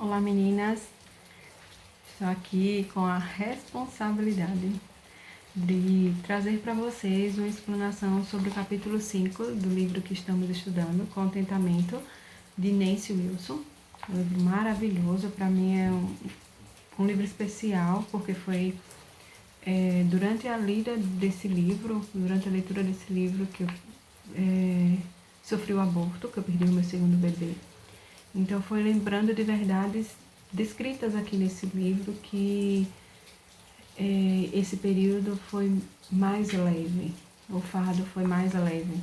Olá meninas, estou aqui com a responsabilidade de trazer para vocês uma explanação sobre o capítulo 5 do livro que estamos estudando, Contentamento, de Nancy Wilson. Um livro maravilhoso, para mim é um livro especial, porque foi durante a leitura desse livro que eu sofri o aborto, que eu perdi o meu segundo bebê. Então foi lembrando de verdades descritas aqui nesse livro que esse período foi mais leve, o fardo foi mais leve.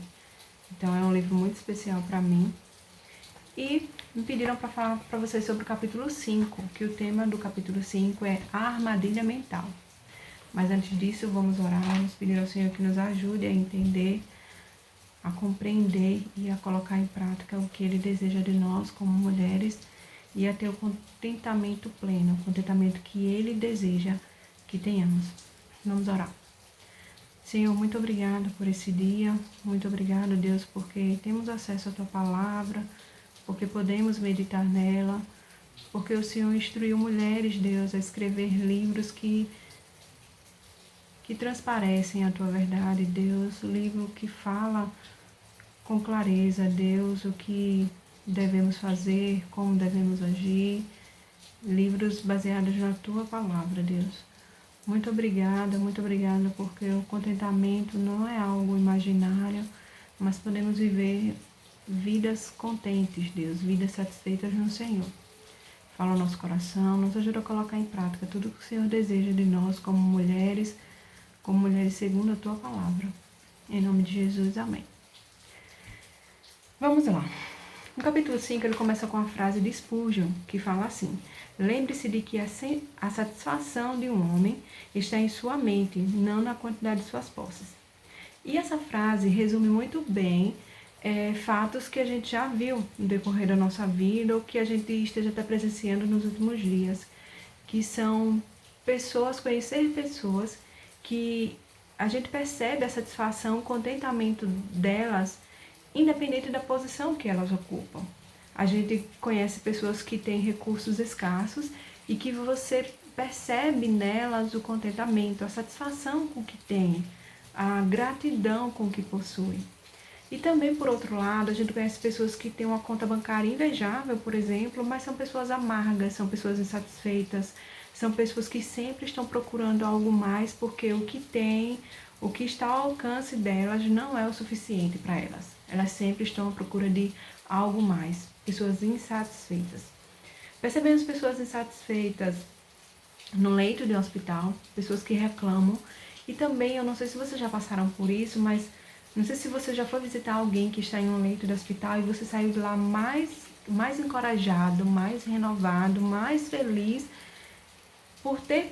Então é um livro muito especial para mim. E me pediram para falar para vocês sobre o capítulo 5, que o tema do capítulo 5 é a armadilha mental. Mas antes disso, vamos orar, vamos pedir ao Senhor que nos ajude a entender, a compreender e a colocar em prática o que Ele deseja de nós como mulheres e a ter o contentamento pleno, o contentamento que Ele deseja que tenhamos. Vamos orar. Senhor, muito obrigado por esse dia, muito obrigado, Deus, porque temos acesso à Tua Palavra, porque podemos meditar nela, porque o Senhor instruiu mulheres, Deus, a escrever livros que transparecem a Tua verdade, Deus, livro que fala com clareza, Deus, o que devemos fazer, como devemos agir, livros baseados na Tua Palavra, Deus. Muito obrigada, porque o contentamento não é algo imaginário, mas podemos viver vidas contentes, Deus, vidas satisfeitas no Senhor. Fala o nosso coração, nos ajuda a colocar em prática tudo o que o Senhor deseja de nós como mulheres segundo a Tua Palavra. Em nome de Jesus, amém. Vamos lá. No capítulo 5, ele começa com a frase de Spurgeon, que fala assim: lembre-se de que a satisfação de um homem está em sua mente, não na quantidade de suas posses. E essa frase resume muito bem fatos que a gente já viu no decorrer da nossa vida ou que a gente esteja até presenciando nos últimos dias, que são conhecer pessoas que a gente percebe a satisfação, o contentamento delas, independente da posição que elas ocupam. A gente conhece pessoas que têm recursos escassos e que você percebe nelas o contentamento, a satisfação com o que tem, a gratidão com o que possui. E também, por outro lado, a gente conhece pessoas que têm uma conta bancária invejável, por exemplo, mas são pessoas amargas, são pessoas insatisfeitas, são pessoas que sempre estão procurando algo mais porque o que tem, o que está ao alcance delas não é o suficiente para elas. Elas sempre estão à procura de algo mais. Pessoas insatisfeitas. Percebemos pessoas insatisfeitas no leito de um hospital, pessoas que reclamam. E também, eu não sei se vocês já passaram por isso, mas não sei se você já foi visitar alguém que está em um leito de hospital e você saiu de lá mais encorajado, mais renovado, mais feliz por ter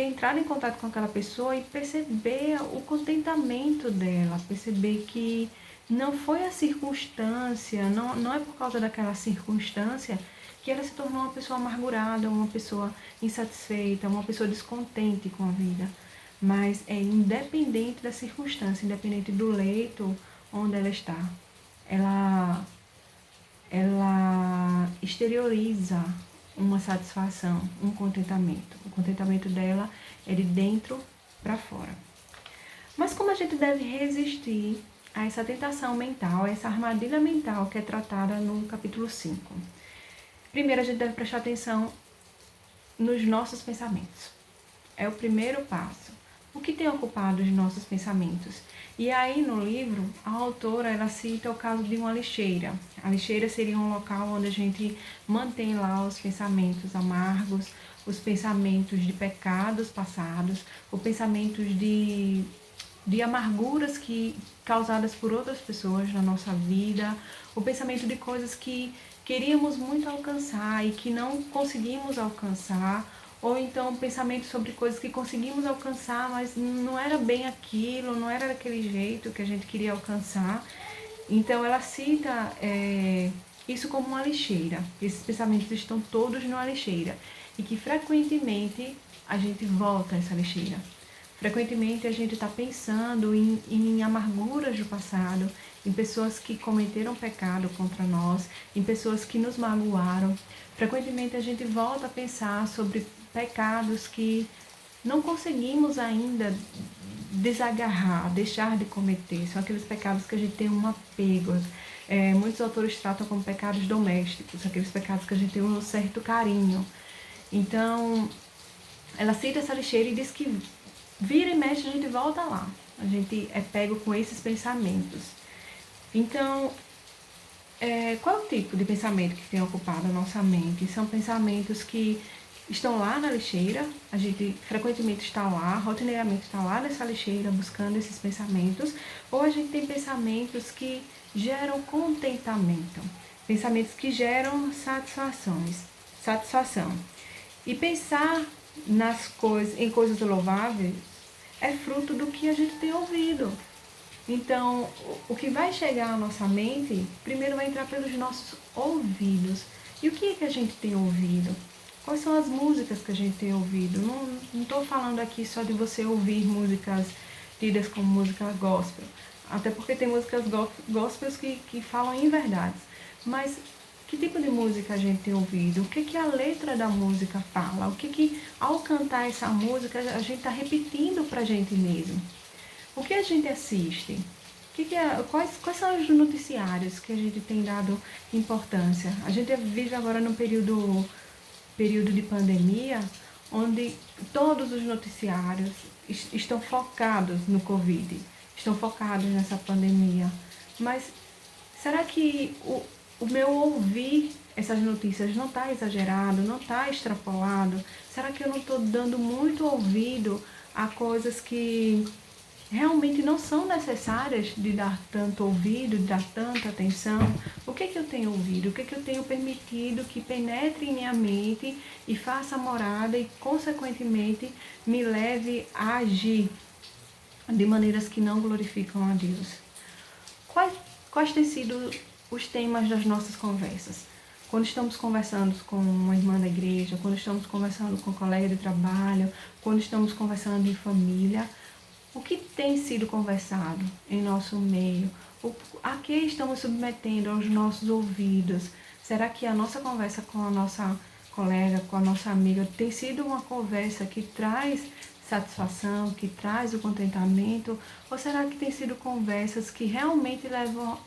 entrado em contato com aquela pessoa e perceber o contentamento dela, perceber que não foi a circunstância, não é por causa daquela circunstância que ela se tornou uma pessoa amargurada, uma pessoa insatisfeita, uma pessoa descontente com a vida, mas é independente da circunstância, independente do leito onde ela está. Ela exterioriza uma satisfação, um contentamento. O contentamento dela é de dentro para fora. Mas como a gente deve resistir a essa tentação mental, a essa armadilha mental que é tratada no capítulo 5? Primeiro, a gente deve prestar atenção nos nossos pensamentos. É o primeiro passo. O que tem ocupado os nossos pensamentos? E aí no livro, a autora ela cita o caso de uma lixeira. A lixeira seria um local onde a gente mantém lá os pensamentos amargos, os pensamentos de pecados passados, os pensamentos de amarguras causadas por outras pessoas na nossa vida, o pensamento de coisas que queríamos muito alcançar e que não conseguimos alcançar, ou então pensamento sobre coisas que conseguimos alcançar, mas não era bem aquilo, não era daquele jeito que a gente queria alcançar. Então ela cita isso como uma lixeira. Esses pensamentos estão todos numa lixeira e que frequentemente a gente volta a essa lixeira. Frequentemente a gente está pensando em amarguras do passado, em pessoas que cometeram pecado contra nós, em pessoas que nos magoaram. Frequentemente a gente volta a pensar sobre pecados que não conseguimos ainda desagarrar, deixar de cometer. São aqueles pecados que a gente tem um apego. Muitos autores tratam como pecados domésticos, aqueles pecados que a gente tem um certo carinho. Então, ela cita essa lixeira e diz que vira e mexe a gente volta lá. A gente é pego com esses pensamentos. Então, qual é o tipo de pensamento que tem ocupado a nossa mente? São pensamentos que estão lá na lixeira, a gente frequentemente está lá, rotineiramente está lá nessa lixeira buscando esses pensamentos, ou a gente tem pensamentos que geram contentamento, pensamentos que geram satisfação. E pensar em coisas louváveis é fruto do que a gente tem ouvido. Então, o que vai chegar à nossa mente, primeiro vai entrar pelos nossos ouvidos. E o que é que a gente tem ouvido? Quais são as músicas que a gente tem ouvido? Não estou falando aqui só de você ouvir músicas tidas como música gospel, até porque tem músicas gospels que falam em verdades. Mas que tipo de música a gente tem ouvido? O que a letra da música fala? O que ao cantar essa música a gente está repetindo para a gente mesmo? O que a gente assiste? Quais são os noticiários que a gente tem dado importância? A gente vive agora num período de pandemia, onde todos os noticiários estão focados no Covid, estão focados nessa pandemia. Mas será que o meu ouvir essas notícias não está exagerado, não está extrapolado? Será que eu não estou dando muito ouvido a coisas que realmente não são necessárias de dar tanto ouvido, de dar tanta atenção? O que eu tenho ouvido? O que eu tenho permitido que penetre em minha mente e faça morada e, consequentemente, me leve a agir de maneiras que não glorificam a Deus? Quais têm sido os temas das nossas conversas? Quando estamos conversando com uma irmã da igreja, quando estamos conversando com um colega de trabalho, quando estamos conversando em família, o que tem sido conversado em nosso meio? A que estamos submetendo aos nossos ouvidos? Será que a nossa conversa com a nossa colega, com a nossa amiga, tem sido uma conversa que traz satisfação, que traz o contentamento? Ou será que tem sido conversas que realmente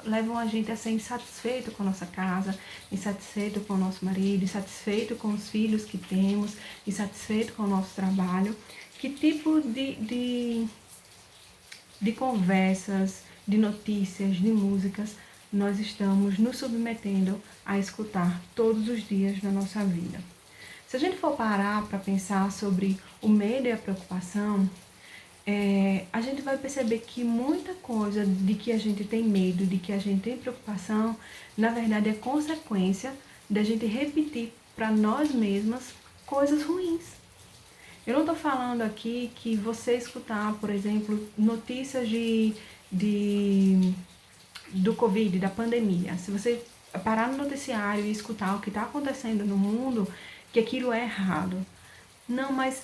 levam a gente a ser insatisfeito com a nossa casa, insatisfeito com o nosso marido, insatisfeito com os filhos que temos, insatisfeito com o nosso trabalho? Que tipo de conversas, de notícias, de músicas nós estamos nos submetendo a escutar todos os dias na nossa vida? Se a gente for parar para pensar sobre o medo e a preocupação, a gente vai perceber que muita coisa de que a gente tem medo, de que a gente tem preocupação, na verdade é consequência da gente repetir para nós mesmas coisas ruins. Eu não estou falando aqui que você escutar, por exemplo, notícias do Covid, da pandemia. Se você parar no noticiário e escutar o que está acontecendo no mundo, que aquilo é errado. Não, mas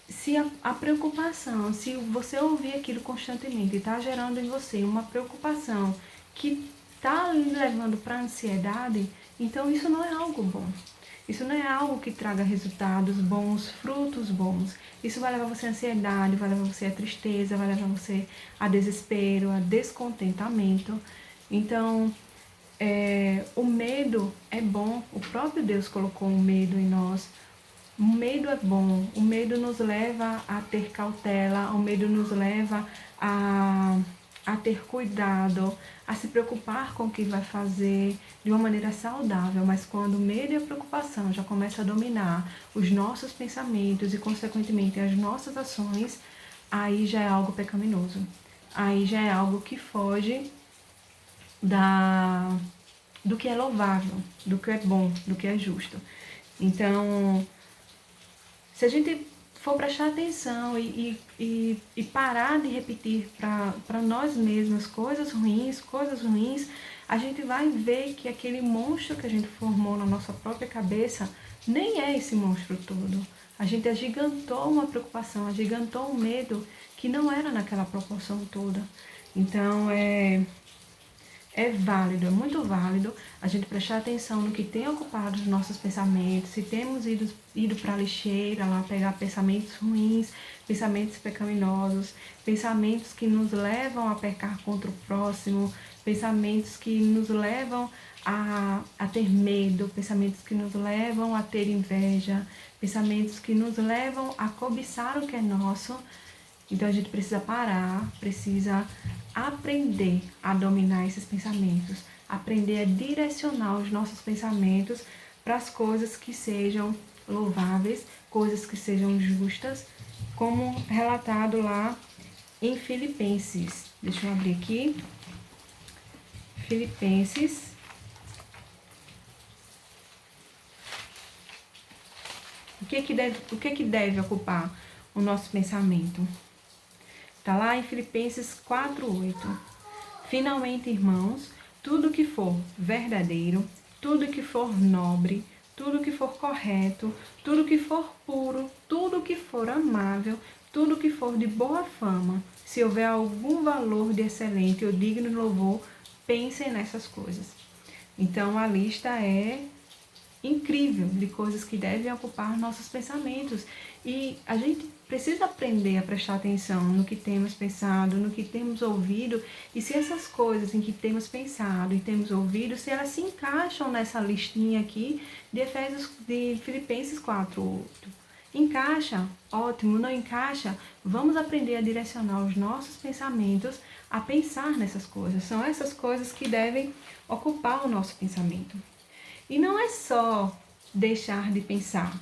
se a preocupação, se você ouvir aquilo constantemente, está gerando em você uma preocupação que está levando para a ansiedade, então isso não é algo bom. Isso não é algo que traga resultados bons, frutos bons. Isso vai levar você à ansiedade, vai levar você à tristeza, vai levar você a desespero, a descontentamento. Então, o medo é bom. O próprio Deus colocou o medo em nós. O medo é bom. O medo nos leva a ter cautela. O medo nos leva a ter cuidado, a se preocupar com o que vai fazer de uma maneira saudável. Mas quando o medo e a preocupação já começam a dominar os nossos pensamentos e, consequentemente, as nossas ações, aí já é algo pecaminoso. Aí já é algo que foge do que é louvável, do que é bom, do que é justo. Então, se a gente for prestar atenção e parar de repetir para nós mesmos coisas ruins, a gente vai ver que aquele monstro que a gente formou na nossa própria cabeça nem é esse monstro todo. A gente agigantou uma preocupação, agigantou um medo que não era naquela proporção toda. Então, é válido, é muito válido a gente prestar atenção no que tem ocupado os nossos pensamentos, se temos ido para a lixeira lá pegar pensamentos ruins, pensamentos pecaminosos, pensamentos que nos levam a pecar contra o próximo, pensamentos que nos levam a ter medo, pensamentos que nos levam a ter inveja, pensamentos que nos levam a cobiçar o que é nosso. Então a gente precisa parar, precisa aprender a dominar esses pensamentos, aprender a direcionar os nossos pensamentos para as coisas que sejam louváveis, coisas que sejam justas, como relatado lá em Filipenses. Deixa eu abrir aqui. Filipenses. O que deve ocupar o nosso pensamento? Está lá em Filipenses 4:8. Finalmente, irmãos, tudo que for verdadeiro, tudo que for nobre, tudo que for correto, tudo que for puro, tudo que for amável, tudo que for de boa fama, se houver algum valor de excelente ou digno de louvor, pensem nessas coisas. Então, a lista é incrível de coisas que devem ocupar nossos pensamentos. E a gente precisa aprender a prestar atenção no que temos pensado, no que temos ouvido, e se essas coisas em que temos pensado e temos ouvido, se elas se encaixam nessa listinha aqui de Filipenses 4:8. Encaixa, ótimo, não encaixa, vamos aprender a direcionar os nossos pensamentos a pensar nessas coisas. São essas coisas que devem ocupar o nosso pensamento. E não é só deixar de pensar.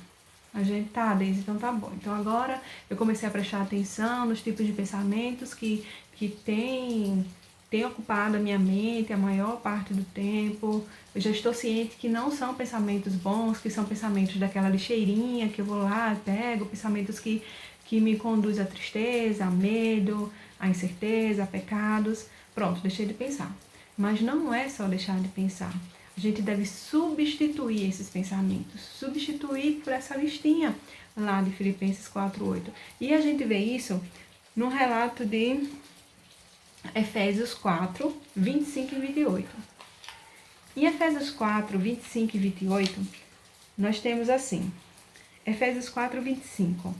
A gente tá, Deise, então tá bom. Então agora eu comecei a prestar atenção nos tipos de pensamentos que tem ocupado a minha mente a maior parte do tempo. Eu já estou ciente que não são pensamentos bons, que são pensamentos daquela lixeirinha que eu vou lá, pego, pensamentos que me conduzem à tristeza, a medo, a incerteza, a pecados. Pronto, deixei de pensar. Mas não é só deixar de pensar. A gente deve substituir esses pensamentos, substituir por essa listinha lá de Filipenses 4:8. E a gente vê isso no relato de Efésios 4:25 e 28. Em Efésios 4:25 e 28, nós temos assim, Efésios 4:25.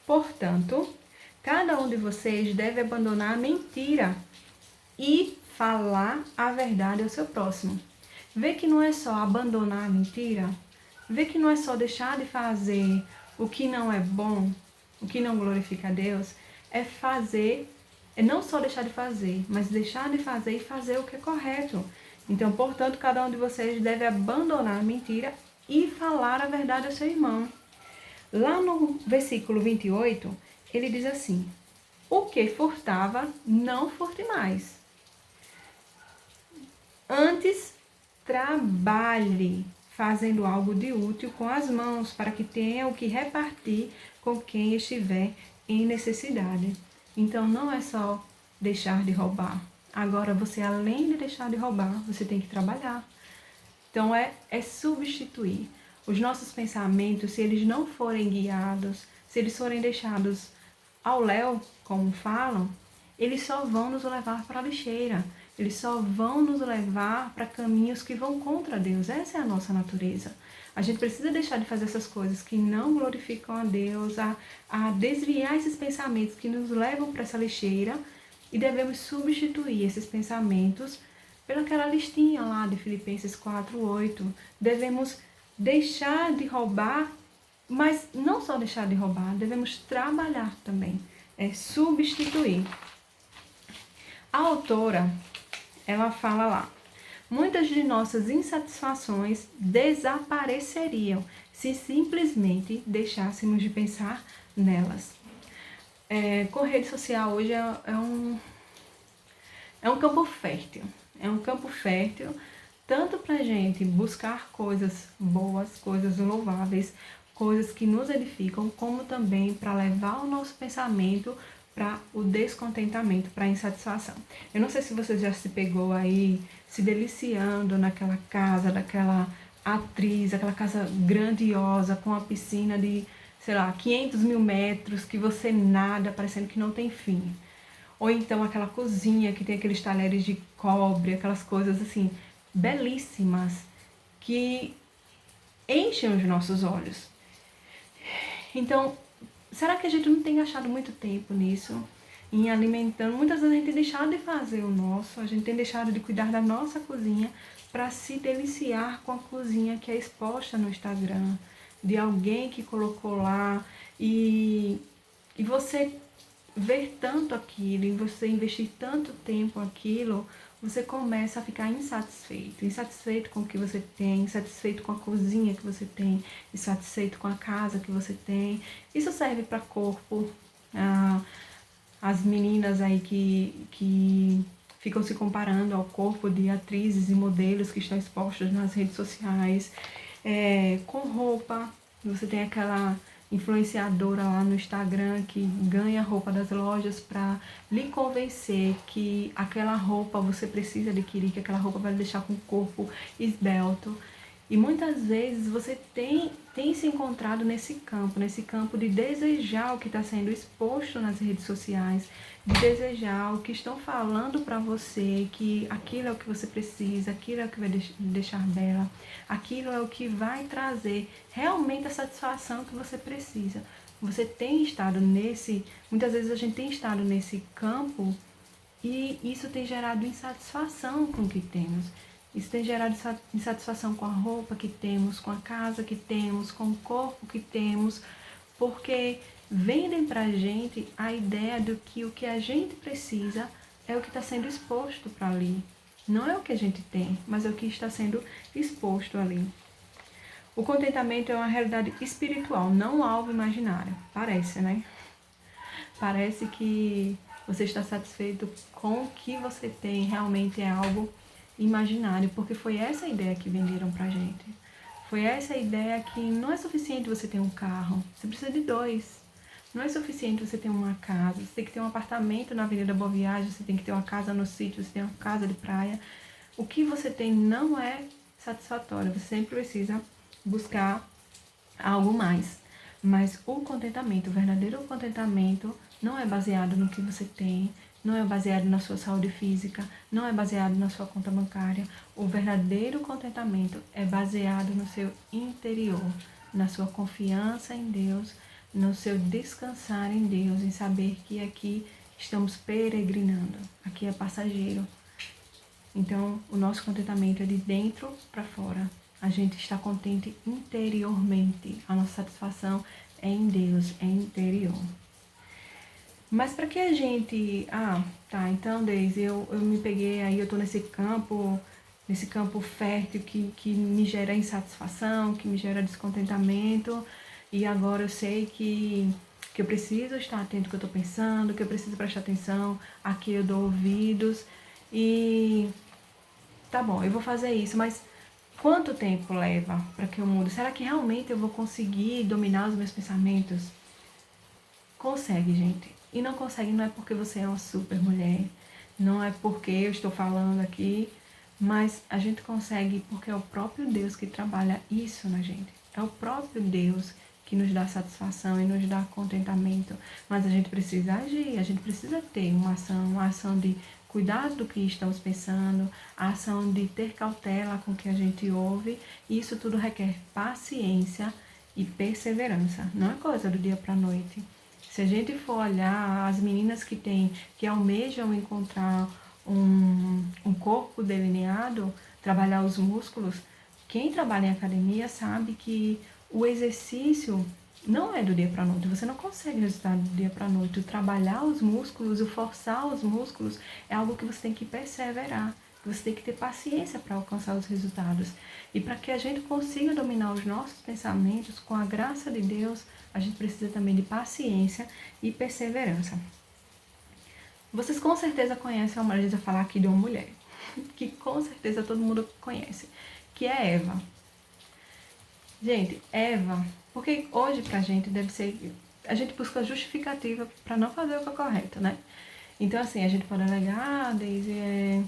Portanto, cada um de vocês deve abandonar a mentira e falar a verdade ao seu próximo. Vê que não é só abandonar a mentira, vê que não é só deixar de fazer o que não é bom, o que não glorifica a Deus, é não só deixar de fazer, mas deixar de fazer e fazer o que é correto. Então, portanto, cada um de vocês deve abandonar a mentira e falar a verdade ao seu irmão. Lá no versículo 28, ele diz assim: o que furtava, não furte mais. Antes, trabalhe fazendo algo de útil com as mãos, para que tenha o que repartir com quem estiver em necessidade. Então, não é só deixar de roubar. Agora, você, além de deixar de roubar, você tem que trabalhar. Então, é substituir. Os nossos pensamentos, se eles não forem guiados, se eles forem deixados ao léu, como falam, eles só vão nos levar para a lixeira. Eles só vão nos levar para caminhos que vão contra Deus. Essa é a nossa natureza. A gente precisa deixar de fazer essas coisas que não glorificam a Deus, a desviar esses pensamentos que nos levam para essa lixeira, e devemos substituir esses pensamentos pelaquela listinha lá de Filipenses 4:8. Devemos deixar de roubar, mas não só deixar de roubar, devemos trabalhar também, substituir. A autora, ela fala lá: muitas de nossas insatisfações desapareceriam se simplesmente deixássemos de pensar nelas. Com rede social hoje é um campo fértil. É um campo fértil tanto para a gente buscar coisas boas, coisas louváveis, coisas que nos edificam, como também para levar o nosso pensamento para o descontentamento, para a insatisfação. Eu não sei se você já se pegou aí se deliciando naquela casa, daquela atriz, aquela casa grandiosa com a piscina de, sei lá, 500 mil metros, que você nada, parecendo que não tem fim. Ou então aquela cozinha que tem aqueles talheres de cobre, aquelas coisas assim, belíssimas, que enchem os nossos olhos. Então, será que a gente não tem gastado muito tempo nisso? Em alimentando? Muitas vezes a gente tem deixado de fazer o nosso, a gente tem deixado de cuidar da nossa cozinha para se deliciar com a cozinha que é exposta no Instagram, de alguém que colocou lá, e você ver tanto aquilo, e você investir tanto tempo aquilo, você começa a ficar insatisfeito. Insatisfeito com o que você tem, insatisfeito com a cozinha que você tem, insatisfeito com a casa que você tem. Isso serve para corpo. As meninas aí que ficam se comparando ao corpo de atrizes e modelos que estão expostos nas redes sociais, com roupa. Você tem aquela influenciadora lá no Instagram que ganha roupa das lojas para lhe convencer que aquela roupa você precisa adquirir, que aquela roupa vai lhe deixar com o corpo esbelto. E muitas vezes você tem se encontrado nesse campo de desejar o que está sendo exposto nas redes sociais, de desejar o que estão falando para você, que aquilo é o que você precisa, aquilo é o que vai deixar bela, aquilo é o que vai trazer realmente a satisfação que você precisa. Você tem estado muitas vezes a gente tem estado nesse campo e isso tem gerado insatisfação com o que temos. Isso tem gerado insatisfação com a roupa que temos, com a casa que temos, com o corpo que temos, porque vendem pra gente a ideia de que o que a gente precisa é o que está sendo exposto para ali. Não é o que a gente tem, mas é o que está sendo exposto ali. O contentamento é uma realidade espiritual, não algo imaginário. Parece, né? Parece que você está satisfeito com o que você tem, realmente é algo imaginário, porque foi essa a ideia que venderam pra gente. Foi essa a ideia que não é suficiente você ter um carro, você precisa de dois. Não é suficiente você ter uma casa, você tem que ter um apartamento na Avenida Boa Viagem, você tem que ter uma casa no sítio, você tem uma casa de praia. O que você tem não é satisfatório, você sempre precisa buscar algo mais. Mas o contentamento, o verdadeiro contentamento, não é baseado no que você tem, não é baseado na sua saúde física, não é baseado na sua conta bancária. O verdadeiro contentamento é baseado no seu interior, na sua confiança em Deus, no seu descansar em Deus, em saber que aqui estamos peregrinando, aqui é passageiro. Então, o nosso contentamento é de dentro para fora. A gente está contente interiormente. A nossa satisfação é em Deus, é interior. Mas para que a gente... então, Deise, eu me peguei aí, eu tô nesse campo fértil que me gera insatisfação, que me gera descontentamento, e agora eu sei que eu preciso estar atento ao que eu tô pensando, que eu preciso prestar atenção, aqui eu dou ouvidos, e tá bom, eu vou fazer isso, mas quanto tempo leva para que eu mude? Será que realmente eu vou conseguir dominar os meus pensamentos? Consegue, gente. E não consegue não é porque você é uma super mulher, não é porque eu estou falando aqui, mas a gente consegue porque é o próprio Deus que trabalha isso na gente. É o próprio Deus que nos dá satisfação e nos dá contentamento. Mas a gente precisa agir, a gente precisa ter uma ação de cuidar do que estamos pensando, a ação de ter cautela com o que a gente ouve. E isso tudo requer paciência e perseverança. Não é coisa do dia para a noite. Se a gente for olhar as meninas que almejam encontrar um corpo delineado, trabalhar os músculos, quem trabalha em academia sabe que o exercício não é do dia para a noite, você não consegue resultado do dia para a noite. O trabalhar os músculos, o forçar os músculos é algo que você tem que perseverar, que você tem que ter paciência para alcançar os resultados. E para que a gente consiga dominar os nossos pensamentos com a graça de Deus, a gente precisa também de paciência e perseverança. Vocês com certeza conhecem uma mulher, falar aqui de uma mulher, que com certeza todo mundo conhece, que é Eva. Gente, Eva, porque hoje pra gente deve ser, a gente busca justificativa para não fazer o que é correto, né? Então assim, a gente pode alegar, Deise,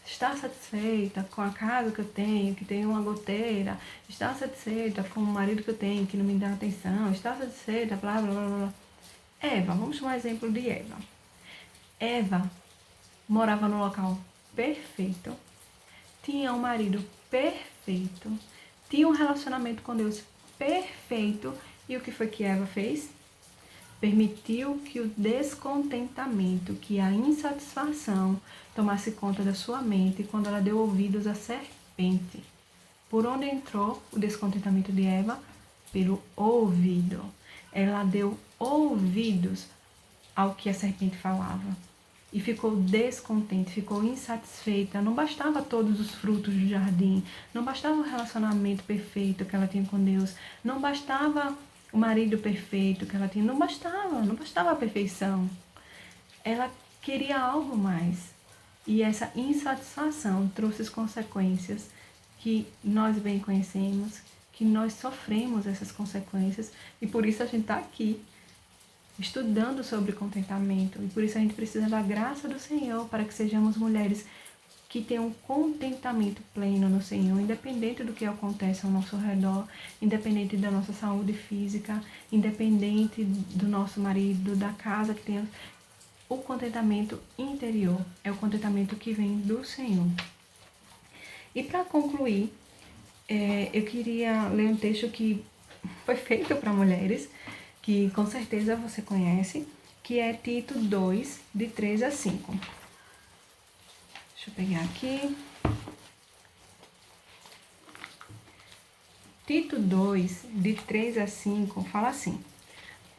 estar satisfeita com a casa que eu tenho, que tem uma goteira, estar satisfeita com o marido que eu tenho, que não me dá atenção, estar satisfeita, blá, blá, blá, blá. Eva, vamos tomar o exemplo de Eva. Eva morava no local perfeito, tinha um marido perfeito, tinha um relacionamento com Deus perfeito. E o que foi que Eva fez? Permitiu que o descontentamento, que a insatisfação tomasse conta da sua mente quando ela deu ouvidos à serpente. Por onde entrou o descontentamento de Eva? Pelo ouvido. Ela deu ouvidos ao que a serpente falava e ficou descontente, ficou insatisfeita. Não bastava todos os frutos do jardim, não bastava o relacionamento perfeito que ela tinha com Deus, não bastava o marido perfeito que ela tinha, não bastava a perfeição. Ela queria algo mais. E essa insatisfação trouxe as consequências que nós bem conhecemos, que nós sofremos essas consequências, e por isso a gente está aqui estudando sobre contentamento, e por isso a gente precisa da graça do Senhor para que sejamos mulheres que tenham contentamento pleno no Senhor, independente do que acontece ao nosso redor, independente da nossa saúde física, independente do nosso marido, da casa que tenha. O contentamento interior é o contentamento que vem do Senhor. E para concluir, eu queria ler um texto que foi feito para mulheres, que com certeza você conhece, que é Tito 2, de 3 a 5. Deixa eu pegar aqui. Tito 2, de 3 a 5, fala assim: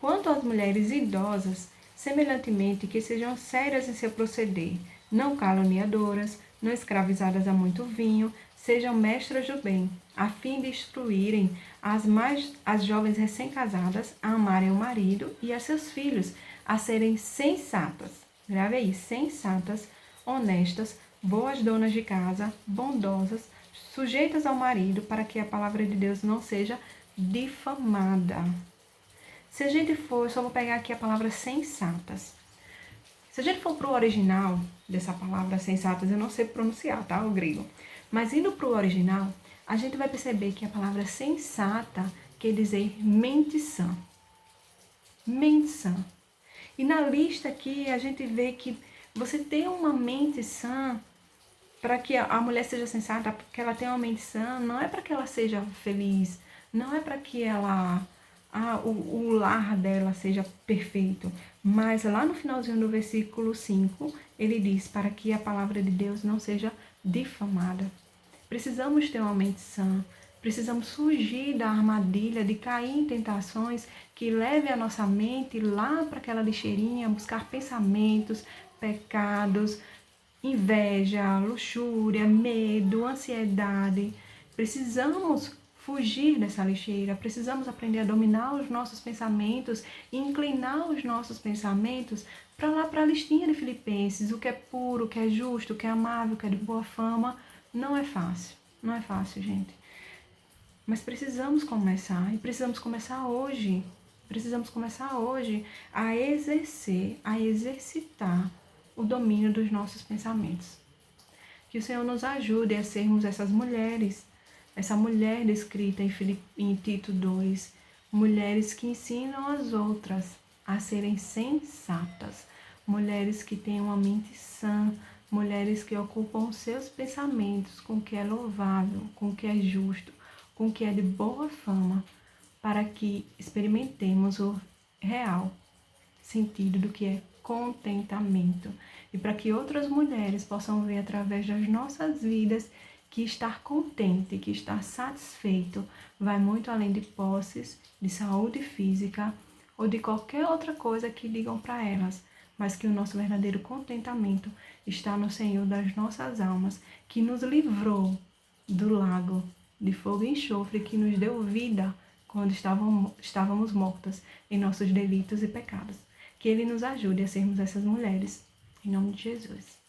quanto às mulheres idosas, semelhantemente que sejam sérias em seu proceder, não caluniadoras, não escravizadas a muito vinho, sejam mestras do bem, a fim de instruírem as jovens recém-casadas a amarem o marido e a seus filhos, a serem sensatas, grave aí, sensatas, honestas, boas donas de casa, bondosas, sujeitas ao marido, para que a palavra de Deus não seja difamada. Se a gente for, eu só vou pegar aqui a palavra sensatas. Se a gente for para o original dessa palavra sensatas, eu não sei pronunciar, tá? O grego. Mas indo para o original, a gente vai perceber que a palavra sensata quer dizer mente sã. Mente sã. E na lista aqui, a gente vê que você ter uma mente sã, para que a mulher seja sensata, porque ela tenha uma mente sã, não é para que ela seja feliz, não é para que ela... o lar dela seja perfeito. Mas lá no finalzinho do versículo 5, ele diz para que a palavra de Deus não seja difamada. Precisamos ter uma mente sã, precisamos fugir da armadilha de cair em tentações que levem a nossa mente lá para aquela lixeirinha, buscar pensamentos, pecados, inveja, luxúria, medo, ansiedade. Precisamos fugir dessa lixeira, precisamos aprender a dominar os nossos pensamentos e inclinar os nossos pensamentos para lá, para a listinha de Filipenses, o que é puro, o que é justo, o que é amável, o que é de boa fama. Não é fácil, gente. Mas precisamos começar, e precisamos começar hoje. Precisamos começar hoje a exercer, a exercitar o domínio dos nossos pensamentos. Que o Senhor nos ajude a sermos essas mulheres, essa mulher descrita em Tito 2, mulheres que ensinam as outras a serem sensatas, mulheres que têm uma mente sã, mulheres que ocupam seus pensamentos com o que é louvável, com o que é justo, com o que é de boa fama, para que experimentemos o real sentido do que é contentamento e para que outras mulheres possam ver através das nossas vidas que estar contente, que estar satisfeito vai muito além de posses, de saúde física ou de qualquer outra coisa que digam para elas, mas que o nosso verdadeiro contentamento está no Senhor das nossas almas, que nos livrou do lago de fogo e enxofre, que nos deu vida quando estávamos mortas em nossos delitos e pecados. Que Ele nos ajude a sermos essas mulheres. Em nome de Jesus.